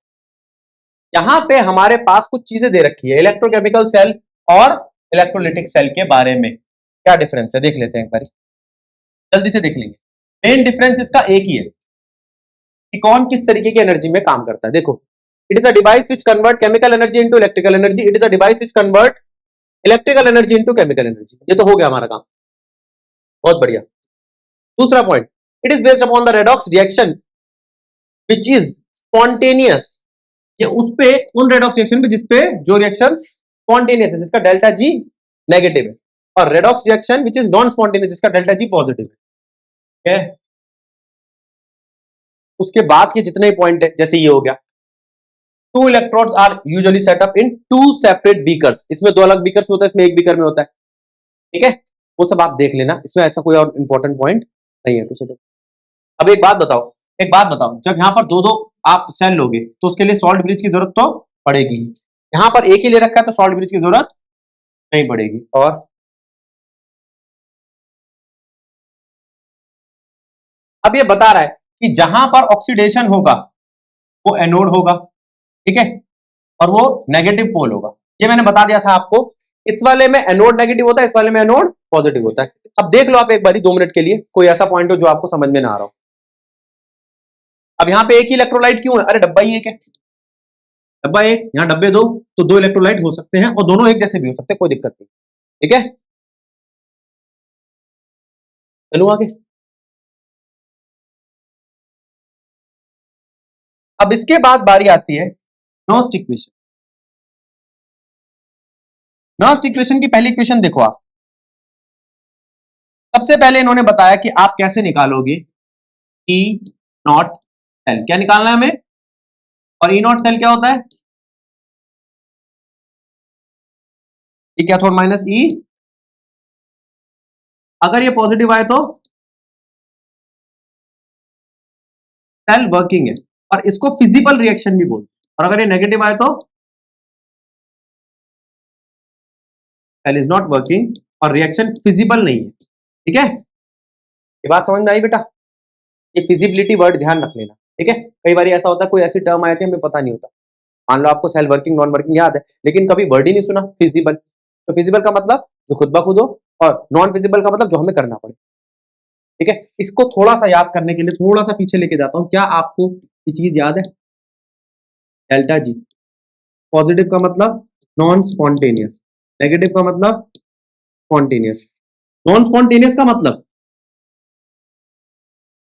यहां पे हमारे पास कुछ चीजें दे रखी है इलेक्ट्रोकेमिकल सेल और इलेक्ट्रोलिटिक सेल के बारे में क्या डिफरेंस है देख लेते हैं एक बार, जल्दी से देख लेंगे। मेन डिफरेंस इसका एक ही है कि कौन किस तरीके की एनर्जी में काम करता है। देखो, it is a device which convert chemical energy into electrical energy, it is a device which convert electrical energy into chemical energy. ये तो हो गया हमारा काम, बहुत बढ़िया। दूसरा point, it is based upon the redox reaction which is spontaneous, ये उस पे उन रेडॉक्स रिएक्शन पे जिसपे जो रिएक्शन स्पॉन्टेनियस है जिसका डेल्टा जी नेगेटिव है, और redox reaction which is non spontaneous जिसका डेल्टा जी पॉजिटिव है। उसके बाद के जितने पॉइंट है जैसे ये हो गया, two electrodes are usually set up in two separate beakers, इसमें दो अलग बीकर्स में होता है, इसमें एक बीकर में होता है, ठीक है, वो सब आप देख लेना, इसमें ऐसा कोई और इंपॉर्टेंट पॉइंट नहीं है टू सेट अप। अब एक बात बताओ, एक बात बताओ, जब यहां पर दो दो आप सेल लोगे तो उसके लिए सॉल्ट ब्रिज की जरूरत तो पड़ेगी, यहां पर एक ही ले रखा है तो सॉल्ट ब्रिज की जरूरत नहीं पड़ेगी। और अब ये बता रहा है कि जहां पर ऑक्सीडेशन होगा वो एनोड होगा, ठीक है, और वो नेगेटिव पोल होगा, ये मैंने बता दिया था आपको। इस वाले में एनोड नेगेटिव होता है, इस वाले में एनोड पॉजिटिव होता है। अब देख लो आप एक बारी 2 मिनट के लिए कोई ऐसा पॉइंट हो जो आपको समझ में ना आ रहा हो। अब यहां पे एक ही इलेक्ट्रोलाइट क्यों है, अरे डब्बा ही एक है, डब्बा एक, यहाँ डब्बे दो, तो दो इलेक्ट्रोलाइट हो सकते हैं और दोनों एक जैसे भी हो सकते हैं, कोई दिक्कत नहीं, ठीक है। चलो आगे। अब इसके बाद बारी आती है नॉस्ट इक्वेशन। नॉस्ट इक्वेशन की पहली इक्वेशन देखो आप, सबसे पहले इन्होंने बताया कि आप कैसे निकालोगे ई नॉट एल, क्या निकालना है हमें, और ई नॉट एल क्या होता है, ई कैथोड माइनस ई, अगर ये पॉजिटिव आए तो सेल वर्किंग है, और इसको फिजिबल रिएक्शन भी बोलते हैं, और अगर ये नेगेटिव आए तो सेल इज नॉट वर्किंग और रिएक्शन फिजिबल नहीं है, ठीक है। ये बात समझ में आई बेटा, ये फिजिबिलिटी वर्ड ध्यान रख लेना, ठीक है। कई बार ऐसा होता है कोई ऐसी टर्म आती है हमें पता नहीं होता, मान लो आपको सेल वर्किंग नॉन वर्किंग याद है लेकिन कभी वर्ड ही नहीं सुना फिजिबल, तो फिजिबल का मतलब जो खुद ब खुद हो, और नॉन फिजिबल का मतलब जो हमें करना पड़े, ठीक है। इसको थोड़ा सा याद करने के लिए थोड़ा सा पीछे लेके जाता हूं, क्या आपको ये चीज याद है, डेल्टा जी, पॉजिटिव का मतलब नॉन स्पॉन्टेनियस, नेगेटिव का मतलब स्पॉन्टेनियस, नॉन स्पॉन्टेनियस का मतलब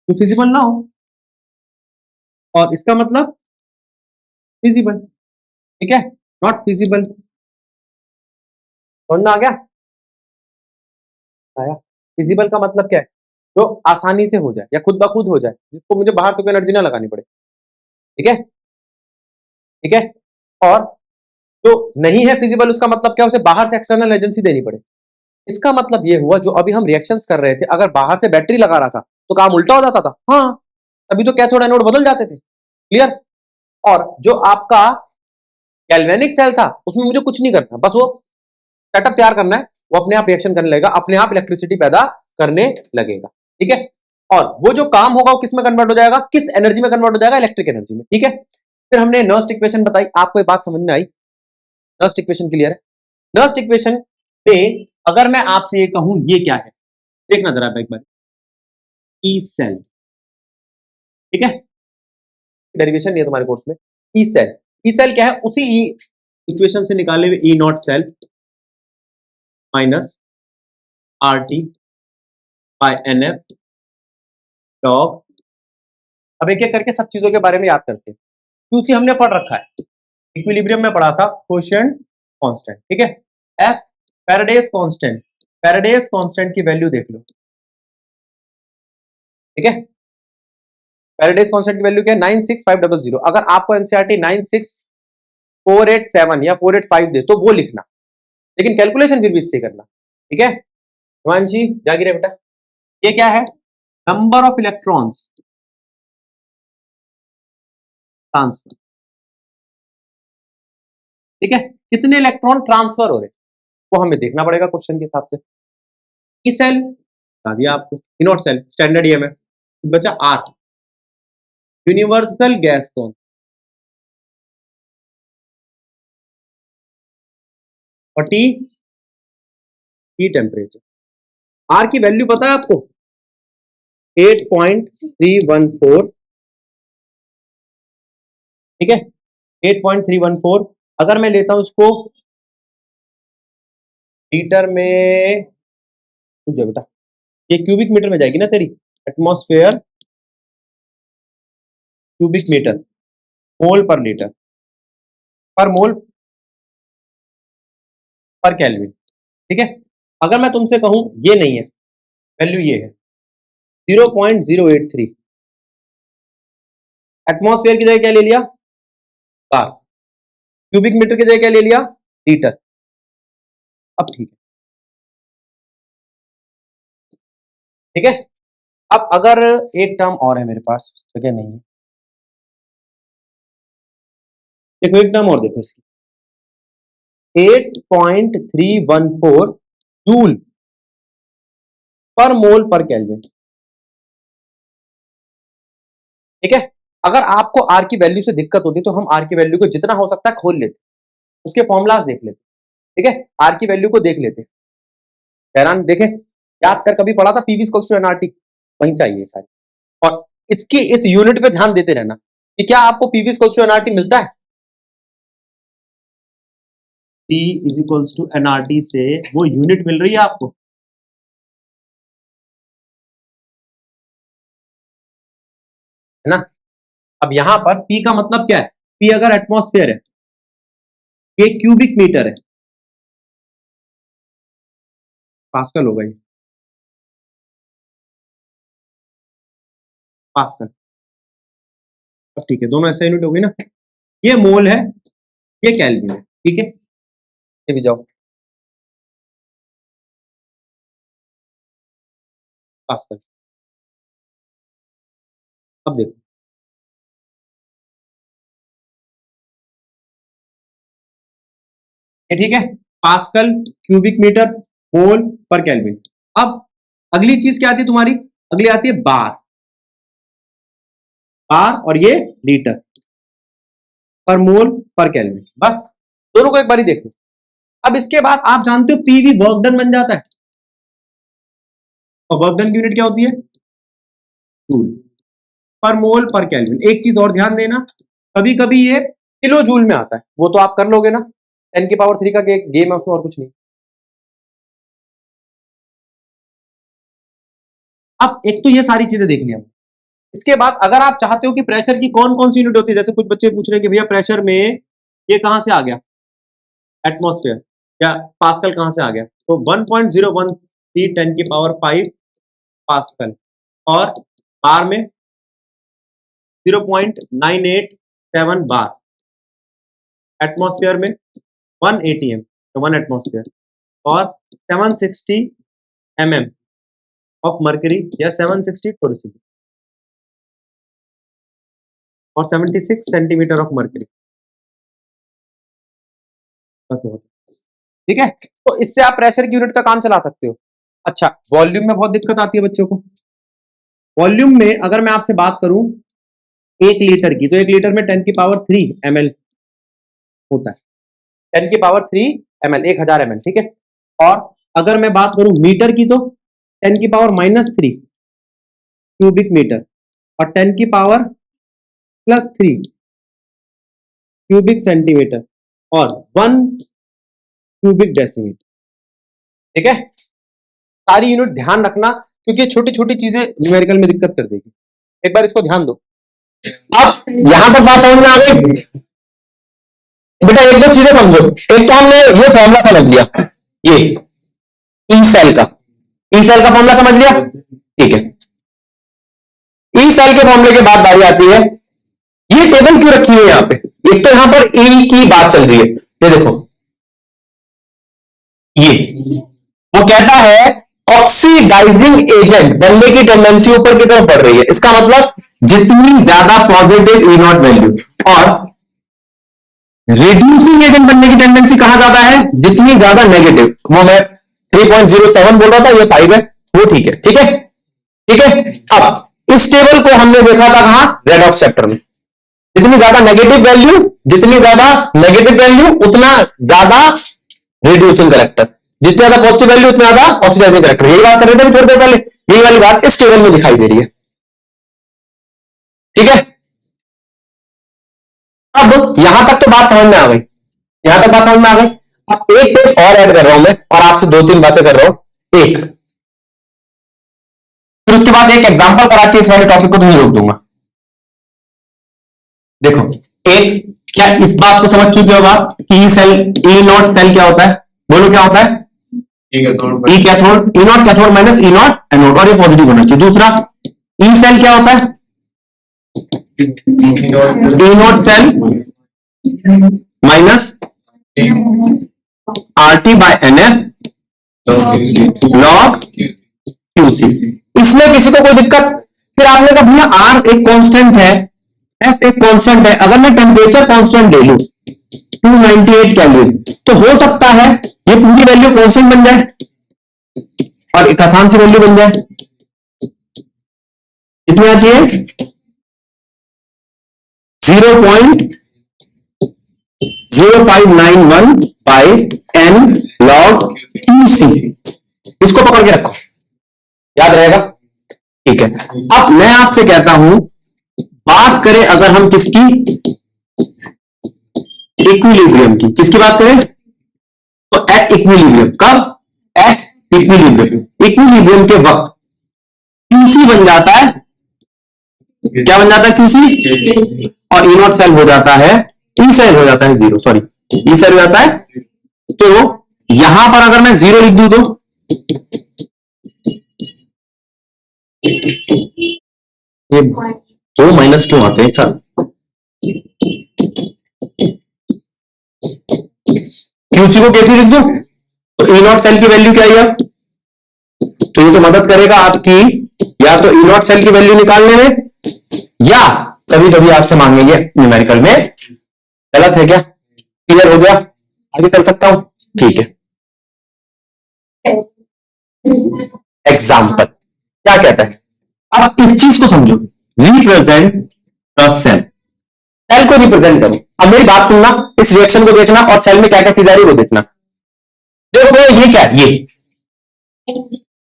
जो फिजिबल ना हो, और इसका मतलब फिजिबल, ठीक है, नॉट फिजिबल, समझ में आ गया, आया। फिजिबल का मतलब क्या है, जो आसानी से हो जाए या खुद ब खुद हो जाए, जिसको मुझे बाहर से कोई एनर्जी ना लगानी पड़े, ठीक है, ठीक है। और जो नहीं है फिजिबल उसका मतलब क्या, उसे बाहर से एक्सटर्नल एजेंसी देनी पड़े। इसका मतलब ये हुआ जो अभी हम रिएक्शंस कर रहे थे, अगर बाहर से बैटरी लगा रहा था तो काम उल्टा हो जाता था, हाँ, अभी तो कैथोड एनोड बदल जाते थे, क्लियर। और जो आपका गैल्वेनिक सेल था उसमें मुझे कुछ नहीं करना, बस वो सेटअप तैयार करना है, वो अपने आप रिएक्शन करने लगेगा, अपने आप इलेक्ट्रिसिटी पैदा करने लगेगा, ठीक है। और वो जो काम होगा वो किस में कन्वर्ट हो जाएगा, किस एनर्जी में कन्वर्ट हो जाएगा, इलेक्ट्रिक एनर्जी में, ठीक है। फिर हमने नर्स्ट इक्वेशन बताई, आपको ये बात समझ में आई, नर्स्ट इक्वेशन क्लियर है। नर्स्ट इक्वेशन पे अगर मैं आपसे ये कहूं ये क्या है, देखना जरा एक बार, ई सेल, ठीक है, डेरिवेशन नहीं है तुम्हारे कोर्स में, ई सेल, ई सेल क्या है, उसी ई इक्वेशन से निकाले हुए E not cell minus R T by N F log, अब एक एक करके सब चीजों के बारे में याद करते हैं। क्यूसी हमने पढ़ रखा है, इक्विलिब्रियम में पढ़ा था, कोशिएंट कांस्टेंट, ठीक है। F Faraday's constant, Faraday's constant की वैल्यू देख लो, ठीक है, फैराडेज कांस्टेंट की वैल्यू क्या है 96500, अगर आपको एनसीईआरटी 96487 या 485 दे तो वो लिखना, लेकिन कैलकुलेशन फिर भी इससे करना, ठीक है। हिमांशी जागी रहे बेटा, ये क्या है, नंबर ऑफ इलेक्ट्रॉन्स ट्रांसफर, ठीक है, कितने इलेक्ट्रॉन ट्रांसफर हो रहे, वो हमें देखना पड़ेगा क्वेश्चन के हिसाब से। ई सेल बता दिया आपको, ई नॉट सेल स्टैंडर्ड ईएमएफ बचा आर, यूनिवर्सल गैस कौन, और टी टेम्परेचर। आर की वैल्यू पता है आपको 8.314, ठीक है 8.314। अगर मैं लेता हूं उसको लीटर में, रुक जा बेटा, ये क्यूबिक मीटर में जाएगी ना तेरी, एटमॉस्फेयर क्यूबिक मीटर, मोल पर लीटर, पर मोल पर केल्विन, ठीक है। अगर मैं तुमसे कहूं ये नहीं है, वैल्यू ये है 0.083, एटमॉस्फेयर की जगह क्या ले लिया बार, क्यूबिक मीटर की जगह क्या ले लिया लीटर। अब ठीक है। अब अगर एक टर्म और है मेरे पास, जगह नहीं है, देखो एक टर्म और देखो इसकी 8.314 जूल पर मोल पर केल्विन, ठीक है। अगर आपको आर की वैल्यू से दिक्कत होती तो हम आर की वैल्यू को जितना हो सकता है खोल लेते, उसके फॉर्मुलाज देख लेते, ठीक है, आर की वैल्यू को देख लेते। हैरान देखे, याद कर, कभी पढ़ा था पीवी इक्वल्स टू एनआरटी, वहीं से आई है सारी। और इसकी इस यूनिट पे ध्यान देते रहना कि क्या आपको पीवी इक्वल्स टू एनआरटी मिलता है। P is equals to NRT से वो यूनिट मिल रही है आपको, है ना। अब यहां पर P का मतलब क्या है, P अगर एटमॉस्फेयर है, ये क्यूबिक मीटर है, पास्कल होगा ये, पास्कल। अब ठीक है, दोनों ऐसा यूनिट हो गई ना, ये मोल है, ये केल्विन है, ठीक है। ये भी जाओ पास्कल। अब देखो ये, ठीक है, पास्कल, क्यूबिक मीटर, मोल पर केल्विन। अब अगली चीज क्या आती है तुम्हारी, अगली आती है बार, बार और ये लीटर पर मोल पर केल्विन, बस दोनों को एक बार देख लो। अब इसके बाद आप जानते हो पीवी वर्क डन बन जाता है, और वर्क डन की यूनिट क्या होती है जूल पर मोल पर केल्विन। एक चीज और ध्यान देना, कभी कभी ये किलो जूल में आता है, वो तो आप कर लोगे ना, 10 की पावर 3 का गेम है उसमें, और कुछ नहीं। अब एक तो ये सारी चीजें देखनी है। इसके बाद अगर आप चाहते हो कि प्रेशर की कौन कौन सी यूनिट होती है, जैसे कुछ बच्चे पूछ रहे हैं कि भैया प्रेशर में ये कहां से आ गया एटमॉस्फेयर या पास्कल कहां से आ गया, तो 1.013 10 की पावर 5 पास्कल, और बार में 0.987 बार, एटमॉस्फेयर में 1 atm, तो 1 एटमॉस्फेयर, और 760 mm ऑफ मर्करी या 760 टोरिसिटी, और 76 सेंटीमीटर ऑफ मर्करी, बस बहुत, ठीक है। तो इससे आप प्रेशर की यूनिट का काम चला सकते हो। अच्छा, वॉल्यूम में बहुत दिक्कत आती है बच्चों को। वॉल्यूम में अगर मैं आपसे बात करूं 1 लीटर की, तो 1 लीटर में 10 की पावर 3 ml होता है, 10 की पावर 3 ml, 1000 ml, ठीक है। और अगर मैं बात करूं मीटर की, तो 10 की पावर -3 क्यूबिक मीटर, और 10 की पावर +3 क्यूबिक सेंटीमीटर, और 1 क्यूबिक डेसीमीटर, ठीक है। सारी यूनिट ध्यान रखना, क्योंकि छोटी छोटी चीजें न्यूमेरिकल में दिक्कत कर देगी, एक बार इसको ध्यान दो। अब यहां तक बात समझ में आ गई बेटा, एक दो चीजें समझो। एक तो हमने ये फॉर्मूला समझ लिया, ये ई सेल का, ई सेल का फॉर्मूला समझ लिया, ठीक है। ई सेल के फॉर्मूले के बाद बारी आती है, ये टेबल क्यों रखी है यहां पे, एक तो यहां पर ई की बात चल रही है, ये देखो, ये वो कहता है ऑक्सीडाइजिंग एजेंट बनने की टेंडेंसी ऊपर की तरफ बढ़ रही है। इसका मतलब जितनी ज्यादा पॉजिटिव ई नॉट वैल्यू और रिड्यूसिंग एजेंट बनने की टेंडेंसी कहां ज्यादा है? जितनी ज्यादा नेगेटिव, वो मैं 3.07 बोल रहा था, ये 5 है, वो ठीक है, ठीक है, ठीक है। अब इस टेबल को हमने देखा था कहां? रेडॉक्स चैप्टर में। जितनी ज्यादा नेगेटिव वैल्यू उतना ज्यादा रिड्यूसिंग करेक्टर, जितनी ज्यादा पॉजिटिव वैल्यू उतना ज्यादा ऑक्सीडाइजिंग करेक्टर। यही बात कर रहे थे थोड़ी देर पहले, यही वाली बात इस टेबल में दिखाई दे रही है, ठीक है। अब यहां तक तो बात समझ में आ गई, यहां तक बात समझ में आ गई। अब एक पेज और ऐड कर रहा हूं मैं, और आपसे 2-3 बातें कर रहा हूं। एक, फिर उसके बाद एक एग्जांपल करा के इस वाले टॉपिक को तो रोक दूंगा। देखो, एक, क्या इस बात को समझ चुके हो आप कि E cell, E not cell क्या होता है? बोलो क्या होता है? E cathode, E not cathode minus E not anode, और ये पॉजिटिव होना चाहिए। दूसरा, ई सेल क्या होता है? E not cell minus RT by NF log QC. इसमें किसी को कोई दिक्कत? फिर आपने कहा भैया आर एक कांस्टेंट है, एफ एक कांस्टेंट है, अगर मैं टेम्परेचर कांस्टेंट ले लूं 298 केल्विन, तो हो सकता है ये पूरी वैल्यू कांस्टेंट बन जाए और एक आसान सी वैल्यू बन जाए। कितनी आती है? 0.0591 बाई एन लॉग क्यूसी। इसको पकड़ के रखो, याद रहेगा, ठीक है। अब मैं आपसे कहता हूं, बात करें अगर हम किसकी? इक्विलिब्रियम की। किसकी बात करें? तो एट इक्विलिब्रियम। कब? At equilibrium. इक्विलिब्रियम के वक्त क्यूसी बन जाता है, क्या बन जाता है? क्यूसी, और ई नॉट सेल हो जाता है, ई सेल हो जाता है 0, सॉरी, ई सेल हो जाता है। तो यहां पर अगर मैं 0 लिख दूं तो ये 2 माइनस क्यों आते हैं सर? क्यूसी को कैसे लिख दूं? तो ई नॉट सेल की वैल्यू क्या है? तो ये तो मदद करेगा आपकी या तो ई नॉट सेल की वैल्यू निकालने में, या कभी कभी आपसे मांगेंगे न्यूमेरिकल में। गलत है क्या? क्लियर हो गया? आगे चल सकता हूं? ठीक है। एग्जाम्पल क्या कहता है? अब इस चीज को समझो, रिप्रेजेंट द सेल। सेल को रिप्रेजेंट करो। अब मेरी बात सुनना, इस रिएक्शन को देखना और सेल में क्या क्या चीज आ रही है वो देखना। देखो ये क्या है? ये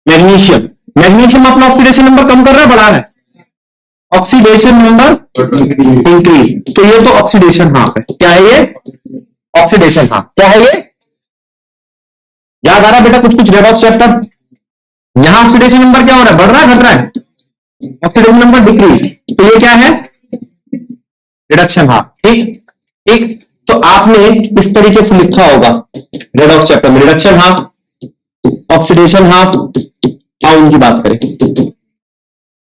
मैग्नीशियम। मैग्नीशियम अपना ऑक्सीडेशन नंबर कम कर रहा है, बढ़ा रहा है? Oxidation number increase. तो ये तो ऑक्सीडेशन हाफ है। क्या है ये? Oxidation half. क्या है ये? याद आ रहा बेटा कुछ कुछ रेडॉक्स चैप्टर? यहां ऑक्सीडेशन नंबर क्या हो रहा है? बढ़ रहा है, घट रहा है? Oxidation number decrease. तो ये क्या है? Reduction half. ठीक ठीक। तो आपने इस तरीके से लिखा होगा रेडॉक्स चैप्टर में, रिडक्शन हाफ, ऑक्सीडेशन हाफ। आओ उनकी बात करें।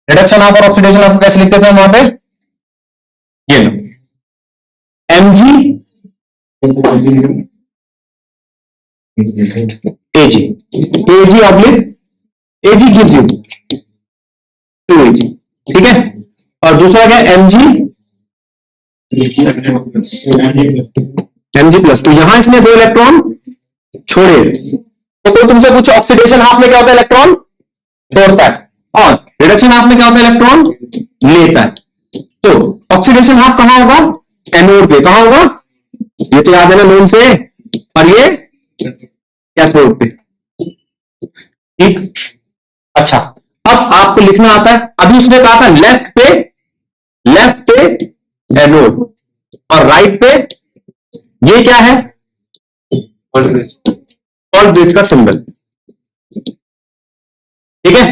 रिडक्शन हाफ और ऑक्सीडेशन हाफ को कैसे लिखते थे हम वहां पे? ये लो, mg ag oblique ag gives you 2ag, ठीक है। और दूसरा क्या? mg plus. तो यहां इसने 2 इलेक्ट्रॉन छोड़े। तो कोई तुमसे पूछे ऑक्सीडेशन हाफ में क्या होता है? इलेक्ट्रॉन छोड़ता है, और रिडक्शन हाफ में क्या होता है? इलेक्ट्रॉन लेता है। तो ऑक्सीडेशन हाफ कहां होगा? एनोड पे। कहां होगा? ये तो याद है ना नोन से, और ये कैथोड पे, ठीक। अच्छा, अब आपको लिखना आता है। अभी उसने कहा था लेफ्ट पे एनोड और राइट पे ये क्या है? सॉल्ट ब्रिज का सिंबल, ठीक है।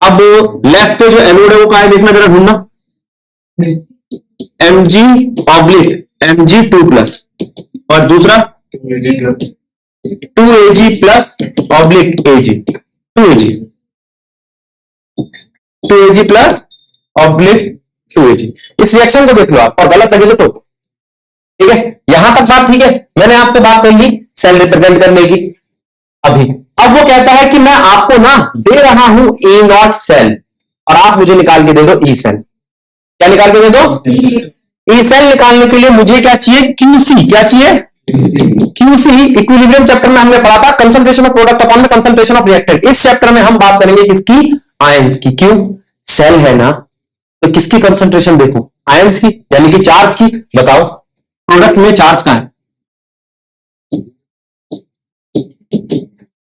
अब लेफ्ट पे जो एनोड है वो कहां है? देखना जरा, ढूंढना। mg ऑब्लिक mg2 प्लस, और दूसरा 2ag plus oblique ag, 2ag plus oblique 2ag। इस रिएक्शन को देख लो आप, और गलत लगे तो ठीक है। यहां तक बात ठीक है। मैंने आपसे बात कर ली सेल रिप्रेजेंट करने की। अभी अब वो कहता है कि मैं आपको ना दे रहा हूं ए नॉट सेल, और आप मुझे निकाल के दे दो ई सेल। क्या निकाल के दे दो? ई सेल निकालने के लिए मुझे क्या चाहिए, क्यूसी। क्या चाहिए, क्यूसी। इक्विलिब्रियम चैप्टर में हमने पढ़ा था concentration of product upon the concentration of reactant. इस चैप्टर में हम बात करेंगे किसकी, आयंस की। क्यों, सेल है ना, तो किसकी कंसंट्रेशन देखो, आयंस की, यानी कि चार्ज की। बताओ प्रोडक्ट में चार्ज कहां है,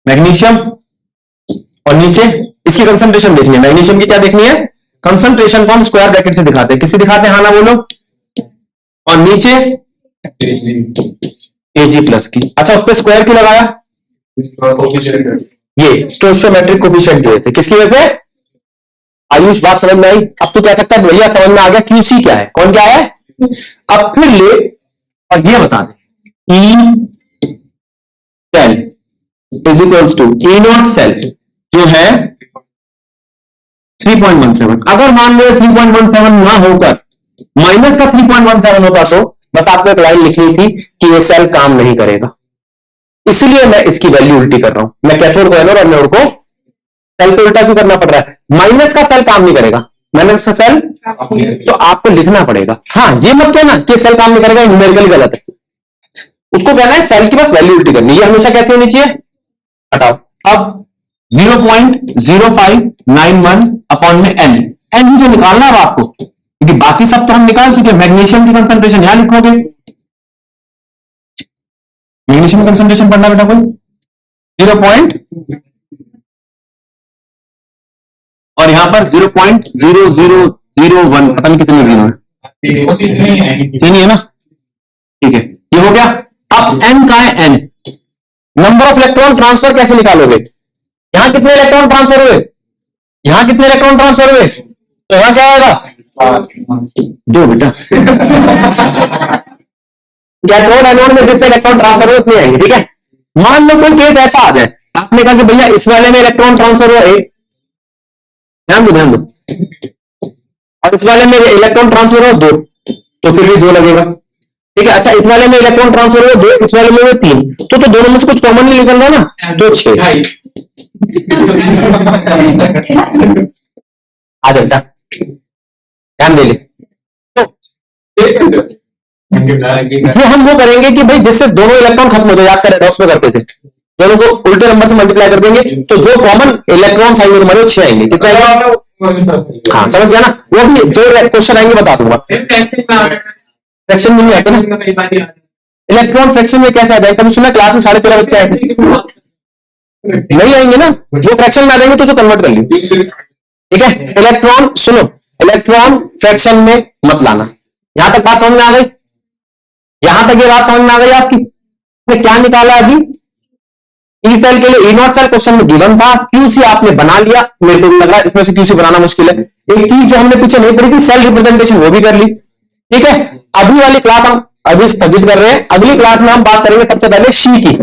मैग्नीशियम, और नीचे इसकी कंसंट्रेशन देखनी है। मैग्नीशियम की क्या देखनी है, कंसंट्रेशन को हम स्क्वायर ब्रैकेट से दिखाते हैं। किससे दिखाते हैं, हाँ ना बोलो। और नीचे Ag प्लस की। अच्छा, उस पर स्क्वायर क्यों लगाया, ये स्टोइचियोमेट्रिक कोफिशिएंट की वजह से। किसकी वजह से, आयुष बात समझ में आई। अब तो कह सकता है भैया समझ में आ गया क्यूसी क्या है, कौन क्या है। अब फिर ले और ये बता दे, E cell is equals to E not cell जो है 3.17। अगर मान लो 3.17 ना होकर माइनस का 3.17 होता तो बस आपको एक लाइन लिखनी थी कि ये सेल काम नहीं करेगा। इसलिए मैं इसकी वैल्यू उल्टी कर रहा हूं। मैं कैथोड को एनोड और एनोड को सेल को उल्टा क्यों करना पड़ रहा है, माइनस का सेल काम नहीं करेगा, माइनस का सेल तो आपको लिखना पड़ेगा। हाँ, ये मत कहना कि सेल काम नहीं करेगा, न्यूमेरिकल गलत है। उसको कहना है सेल की बस वैल्यू उल्टी करनी। ये हमेशा कैसे होनी चाहिए, हटाओ। अब 0.0591 अपॉन में एन, एन जो निकालना है आपको, क्योंकि बाकी सब तो हम निकाल चुके हैं। मैग्नीशियम की कंसंट्रेशन यहां लिखोगे, मैग्नीशियम कंसंट्रेशन पढ़ना बेटा कोई 0. और यहां पर 0.0001, पता नहीं कितने जीरो है, तीन ही है ना, ठीक है, ये हो गया। अब एन का है, N number of electron transfer कैसे निकालोगे, यहां कितने इलेक्ट्रॉन ट्रांसफर हुए, यहां कितने इलेक्ट्रॉन ट्रांसफर हुए, तो यहां क्या आएगा, 2 बेटा। कैथोड एनोड में जितने इलेक्ट्रॉन ट्रांसफर हुए उतने आएंगे, ठीक है। मान लो कोई केस ऐसा आ जाए, आपने कहा कि भैया इस वाले में इलेक्ट्रॉन ट्रांसफर हुआ 1, ध्यान दो ध्यान दो, और इस वाले में इलेक्ट्रॉन ट्रांसफर हुआ 2, तो फिर भी 2 लगेगा, ठीक है। अच्छा, इस वाले में इलेक्ट्रॉन ट्रांसफर हुआ 2, इस वाले में 3, तो दोनों में से कुछ कॉमन नहीं निकल रहा ना, तो 6 आ जाता, ध्यान दे ले। तो हम वो करेंगे कि भाई जिससे दोनों इलेक्ट्रॉन खत्म हो जाए, याद कर रेडॉक्स में करते थे, दोनों को उल्टे नंबर से मल्टीप्लाई कर देंगे, तो जो कॉमन इलेक्ट्रॉन आएंगे हमारे 6 आएंगे, कितने आएंगे, हाँ समझ गया ना। वो भी जो क्वेश्चन आएंगे बता दूंगा। फ्रैक्शन में नहीं आते ना, इलेक्ट्रॉन फ्रैक्शन में कैसे आ जाएगा, कभी सुना क्लास में 13.5 बच्चे आए नहीं आएंगे ना, जो फ्रैक्शन में आ जाएंगे तो उसको कन्वर्ट कर लियो, ठीक है। इलेक्ट्रॉन सुनो, इलेक्ट्रॉन फ्रैक्शन में मत लाना। यहां तक बात समझ में आ गई, यहां तक ये बात समझ में आ गई आपकी। क्या निकाला अभी, ई सेल के लिए ई नॉट सेल क्वेश्चन में गिवन था, क्यूसी आपने बना लिया, मेरे को लग रहा है इसमें से क्यूसी बनाना मुश्किल है। एक चीज जो हमने पीछे नहीं पढ़ी थी, सेल रिप्रेजेंटेशन, वो भी कर ली, ठीक है। अभी वाली क्लास हम अभी स्थगित कर रहे हैं, अगली क्लास में हम बात करेंगे सबसे पहले शी की।